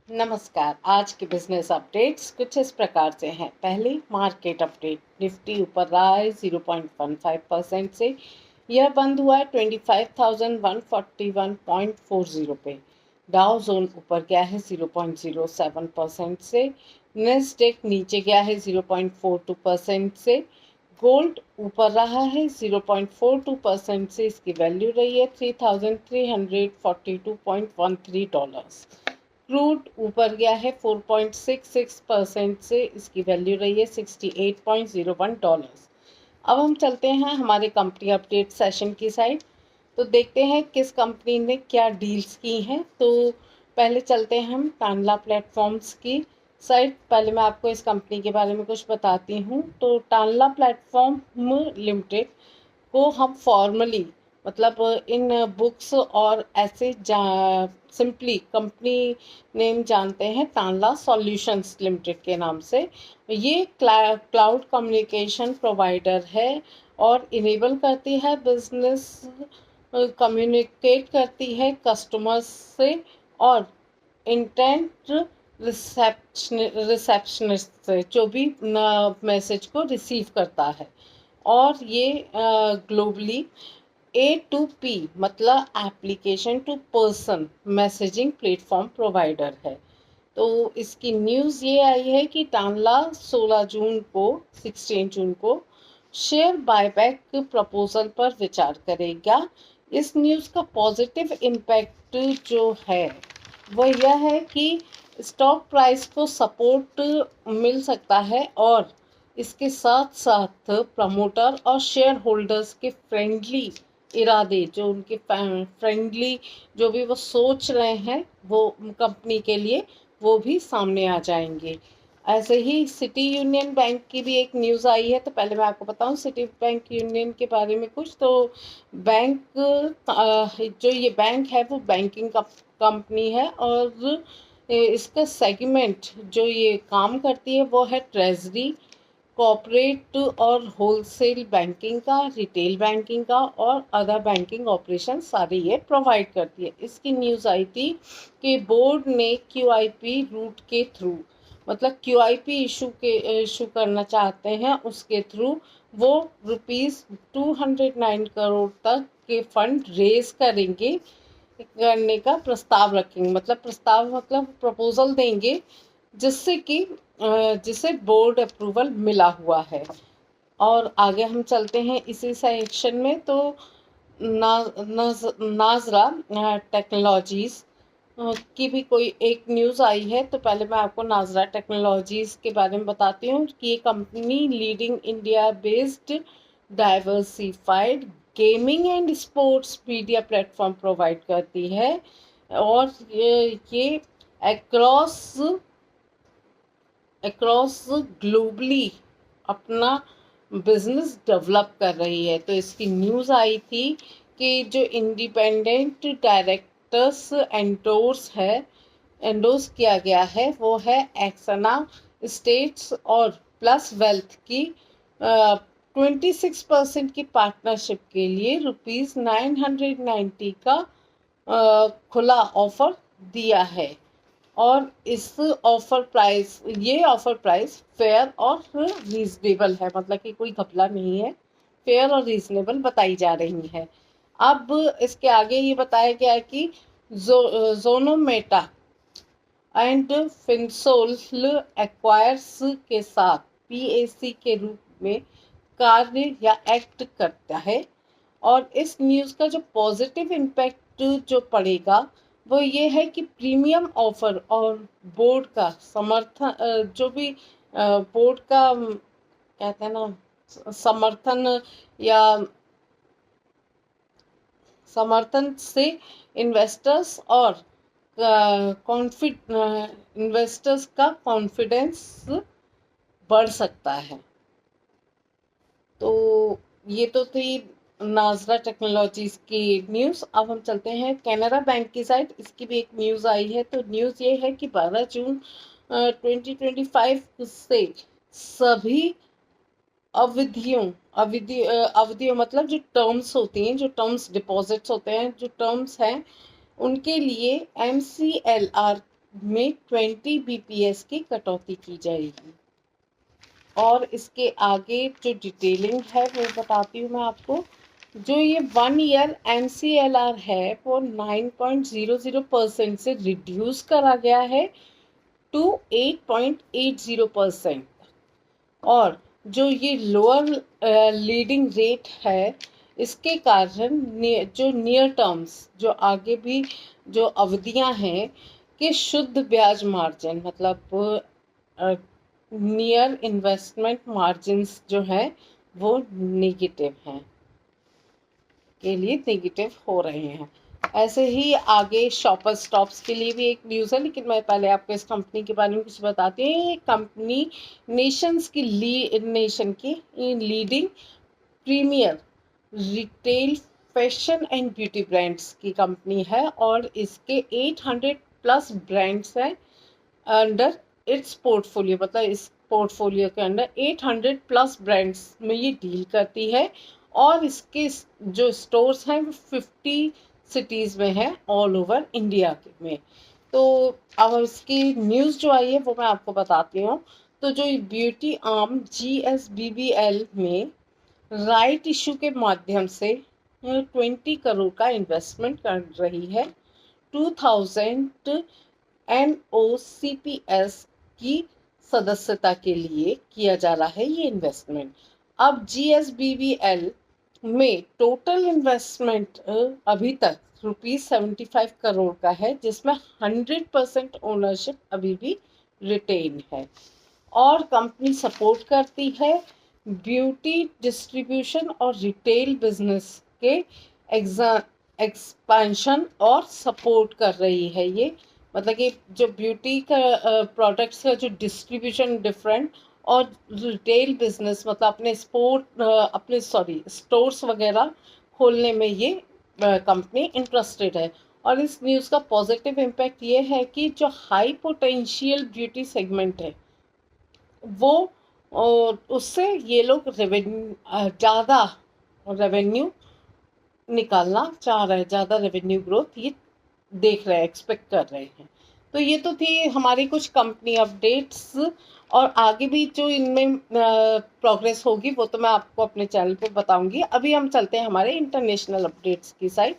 नमस्कार। आज के बिजनेस अपडेट्स कुछ इस प्रकार से हैं। पहले मार्केट अपडेट। निफ्टी ऊपर रहा है 0.15% से। यह बंद हुआ है 25,141.40 पे। डाउ जोन ऊपर गया है 0.07% से। नेस्डेक नीचे गया है 0.42% से। गोल्ड ऊपर रहा है 0.42% से। इसकी वैल्यू रही है $3,342.13। क्रूड ऊपर गया है 4.66% से। इसकी वैल्यू रही है $68.01। अब हम चलते हैं हमारे कंपनी अपडेट सेशन की साइड। तो देखते हैं किस कंपनी ने क्या डील्स की हैं। तो पहले चलते हैं हम टानला प्लेटफॉर्म्स की साइड। पहले मैं आपको इस कंपनी के बारे में कुछ बताती हूँ। तो टानला प्लेटफॉर्म लिमिटेड को हम फॉर्मली मतलब इन बुक्स और ऐसे सिंपली कंपनी नेम जानते हैं टानला सॉल्यूशंस लिमिटेड के नाम से। ये क्लाउड कम्युनिकेशन प्रोवाइडर है और इनेबल करती है बिजनेस कम्युनिकेट करती है कस्टमर्स से और इंटेंट रिसेप्शनिस्ट से जो भी मैसेज को रिसीव करता है। और ये ग्लोबली A2P मतलब application to person messaging platform provider है। तो इसकी न्यूज़ ये आई है कि टानला 16 जून को शेयर बायबैक प्रपोजल पर विचार करेगा। इस न्यूज़ का पॉजिटिव इम्पैक्ट जो है वो यह है कि स्टॉक प्राइस को सपोर्ट मिल सकता है और इसके साथ साथ प्रमोटर और शेयर होल्डर्स के फ्रेंडली इरादे जो उनके फ्रेंडली जो भी वो सोच रहे हैं वो कंपनी के लिए वो भी सामने आ जाएंगे। ऐसे ही सिटी यूनियन बैंक की भी एक न्यूज़ आई है। तो पहले मैं आपको बताऊं सिटी बैंक यूनियन के बारे में कुछ। तो बैंक जो ये बैंक है वो बैंकिंग कंपनी है और इसका सेगमेंट जो ये काम करती है वो है ट्रेजरी, कॉर्पोरेट और होलसेल बैंकिंग का, रिटेल बैंकिंग का और अदर बैंकिंग ऑपरेशन सारे ये प्रोवाइड करती है। इसकी न्यूज़ आई थी कि बोर्ड ने QIP रूट के थ्रू मतलब QIP इशू करना चाहते हैं, उसके थ्रू वो ₹209 करोड़ तक के फंड रेज करने का प्रस्ताव रखेंगे। मतलब प्रस्ताव मतलब प्रपोजल देंगे जिससे कि जिसे बोर्ड अप्रूवल मिला हुआ है। और आगे हम चलते हैं इसी सेक्शन में। तो नाजरा टेक्नोलॉजीज की भी कोई एक न्यूज़ आई है। तो पहले मैं आपको नाजरा टेक्नोलॉजीज के बारे में बताती हूँ कि ये company leading India based diversified gaming and sports media platform provide करती है और ये अक्रॉस ग्लोबली अपना बिजनेस डेवलप कर रही है। तो इसकी न्यूज़ आई थी कि जो इंडिपेंडेंट डायरेक्टर्स एंडोर्स किया गया है वो है एक्सना स्टेट्स और प्लस वेल्थ की 26% की पार्टनरशिप के लिए ₹990 का खुला ऑफर दिया है। और इस ऑफर प्राइस फेयर और रीजनेबल है। मतलब कि कोई घपला नहीं है, फेयर और रीजनेबल बताई जा रही है। अब इसके आगे ये बताया गया है कि जोनोमेटा एंड फिनसोल एक्वायर्स के साथ PAC के रूप में कार्य या एक्ट करता है। और इस न्यूज़ का जो पॉजिटिव इम्पैक्ट जो पड़ेगा वो ये है कि प्रीमियम ऑफर और बोर्ड का समर्थन जो भी बोर्ड का कहते हैं ना समर्थन या समर्थन से इन्वेस्टर्स और इन्वेस्टर्स का कॉन्फिडेंस बढ़ सकता है। तो ये तो थी नाजरा टेक्नोलॉजीज की न्यूज़। अब हम चलते हैं कैनरा बैंक की साइड। इसकी भी एक न्यूज़ आई है। तो न्यूज़ ये है कि 12 जून 2025 से सभी अवधियों मतलब जो टर्म्स होती हैं, जो टर्म्स डिपॉजिट्स होते हैं, जो टर्म्स हैं उनके लिए MCLR में 20 BPS की कटौती की जाएगी। और इसके आगे जो डिटेलिंग है वो बताती हूँ मैं आपको। जो ये 1 ईयर MCLR है वो 9.00% से रिड्यूस करा गया है टू 8.80%। और जो ये लोअर लीडिंग रेट है, इसके कारण जो नियर टर्म्स, जो आगे भी जो अवधियां हैं कि शुद्ध ब्याज मार्जिन मतलब नियर इन्वेस्टमेंट मार्जिन्स जो है वो नेगेटिव हैं, के लिए नेगेटिव हो रहे हैं। ऐसे ही आगे शॉपर स्टॉप्स के लिए भी एक न्यूज़ है, लेकिन मैं पहले आपको इस कंपनी के बारे में कुछ बताती हूँ। ये कंपनी नेशन की leading premier retail fashion and beauty brands की कंपनी है और इसके 800 प्लस ब्रांड्स हैं अंडर इट्स पोर्टफोलियो। मतलब इस पोर्टफोलियो के अंडर 800 प्लस ब्रांड्स में ये डील करती है और इसके जो स्टोर्स हैं वो 50 सिटीज़ में है ऑल ओवर इंडिया में। तो अब इसकी न्यूज़ जो आई है वो मैं आपको बताती हूँ। तो जो ब्यूटी आर्म GSBBL में राइट इशू के माध्यम से 20 करोड़ का इन्वेस्टमेंट कर रही है। 2000 NOCPS की सदस्यता के लिए किया जा रहा है ये इन्वेस्टमेंट। अब GSBBL में टोटल इन्वेस्टमेंट अभी तक ₹75 करोड़ का है, जिसमें 100% ओनरशिप अभी भी रिटेन है। और कंपनी सपोर्ट करती है ब्यूटी डिस्ट्रीब्यूशन और रिटेल बिजनेस के एक्सपेंशन और सपोर्ट कर रही है ये। मतलब कि जो ब्यूटी का प्रोडक्ट्स का जो डिस्ट्रीब्यूशन डिफरेंट और रिटेल बिजनेस मतलब अपने स्टोर्स वगैरह खोलने में ये कंपनी इंटरेस्टेड है। और इस न्यूज़ का पॉजिटिव इम्पैक्ट ये है कि जो हाई पोटेंशियल ब्यूटी सेगमेंट है वो उससे ये लोग ज़्यादा रेवेन्यू निकालना चाह रहे हैं, ज़्यादा रेवेन्यू ग्रोथ ये देख रहे हैं, एक्सपेक्ट कर रहे हैं। तो ये तो थी हमारी कुछ कंपनी अपडेट्स और आगे भी जो इनमें प्रोग्रेस होगी वो तो मैं आपको अपने चैनल पे बताऊंगी। अभी हम चलते हैं हमारे इंटरनेशनल अपडेट्स की साइड।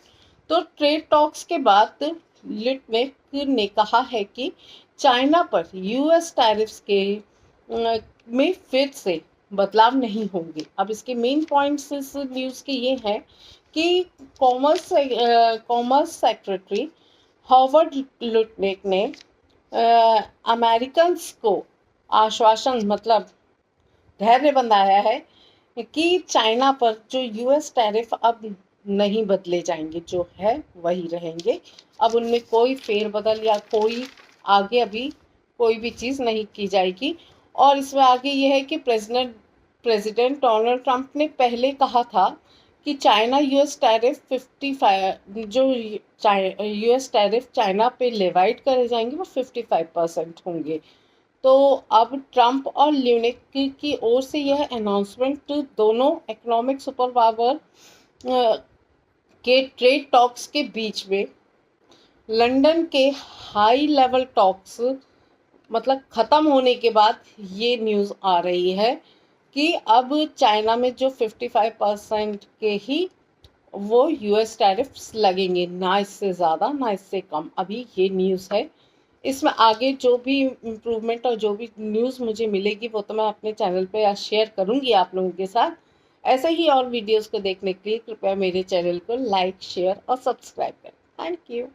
तो ट्रेड टॉक्स के बाद लिटमेक ने कहा है कि चाइना पर US टैरिफ्स के में फिर से बदलाव नहीं होंगे। अब इसके मेन पॉइंट्स इस न्यूज़ के ये हैं कि कॉमर्स सेक्रेटरी हॉवर्ड लुटनिक ने अमेरिकन्स को आश्वासन मतलब धैर्य बंधाया है कि चाइना पर जो US टैरिफ अब नहीं बदले जाएंगे, जो है वही रहेंगे। अब उनमें कोई फेरबदल या कोई आगे अभी कोई भी चीज़ नहीं की जाएगी। और इसमें आगे ये है कि प्रेसिडेंट डोनाल्ड ट्रंप ने पहले कहा था कि चाइना US टैरिफ 55 जो US टैरिफ चाइना पे लेवाइड करे जाएंगे वो 55% होंगे। तो अब ट्रंप और ल्यूनिक की ओर से यह अनाउंसमेंट दोनों इकोनॉमिक सुपर पावर के ट्रेड टॉक्स के बीच में लंदन के हाई लेवल टॉक्स मतलब ख़त्म होने के बाद ये न्यूज़ आ रही है कि अब चाइना में जो 55% के ही वो US टैरिफ्स लगेंगे, ना इससे ज़्यादा ना इससे कम। अभी ये न्यूज़ है। इसमें आगे जो भी इम्प्रूवमेंट और जो भी न्यूज़ मुझे मिलेगी वो तो मैं अपने चैनल पे शेयर करूँगी आप लोगों के साथ। ऐसे ही और वीडियोज़ को देखने के लिए कृपया मेरे चैनल को लाइक, शेयर और सब्सक्राइब करें। Thank you.